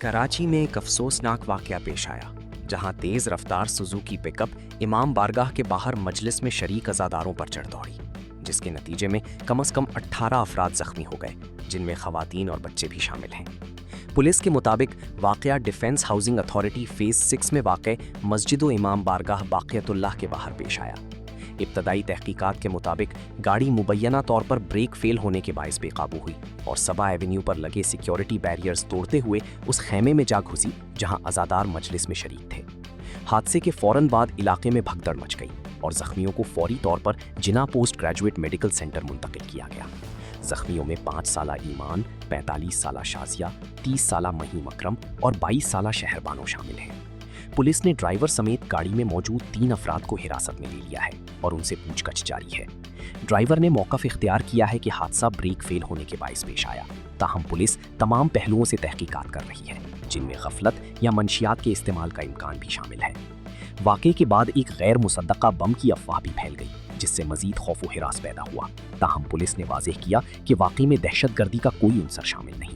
कराची में एक अफसोसनाक वाक़या पेश आया जहां तेज़ रफ्तार सुजुकी पिकअप इमाम बारगाह के बाहर मजलिस में शरीक अज़ादारों पर चढ़ दौड़ी, जिसके नतीजे में कम से कम 18 अफराद ज़ख्मी हो गए, जिनमें ख़वातीन और बच्चे भी शामिल हैं। पुलिस के मुताबिक वाक़या डिफेंस हाउसिंग अथॉरिटी फ़ेज़ 6 में वाक़ मस्जिद इमाम बारगाह बाक़ियतुल्लाह के बाहर पेश आया। इब्तदाई तहकीकात के मुताबिक गाड़ी मुबैना तौर पर ब्रेक फेल होने के बायस बेकाबू हुई और सबा एवेन्यू पर लगे सिक्योरिटी बैरियर्स तोड़ते हुए उस खेमे में जा घुसी जहां अज़ादार मजलिस में शरीक थे। हादसे के फ़ौरन बाद इलाके में भगदड़ मच गई और ज़ख्मियों को फौरी तौर पर जिना पोस्ट ग्रेजुएट मेडिकल सेंटर मुंतकिल किया गया। ज़ख्मियों में 5 साला ईमान, 45 साला शाजिया, 30 साला महीम अकरम और 22 साला शहरबानो शामिल हैं। पुलिस ने ड्राइवर समेत गाड़ी में मौजूद 3 अफराद को हिरासत में ले लिया है और उनसे पूछताछ जारी है। ड्राइवर ने मौक़िफ़ इख्तियार किया है कि हादसा ब्रेक फेल होने के बायस पेश आया, ताहम पुलिस तमाम पहलुओं से तहकीकात कर रही है, जिनमें गफलत या मंशियात के इस्तेमाल का इम्कान भी शामिल है। वाक़े के बाद एक गैर मुसद्दक़ा बम की अफवाह भी फैल गई, जिससे मज़ीद खौफ व हिरास पैदा हुआ, ताहम पुलिस ने वाज़ेह किया कि वाक़ई में दहशतगर्दी का कोई अंसर शामिल नहीं।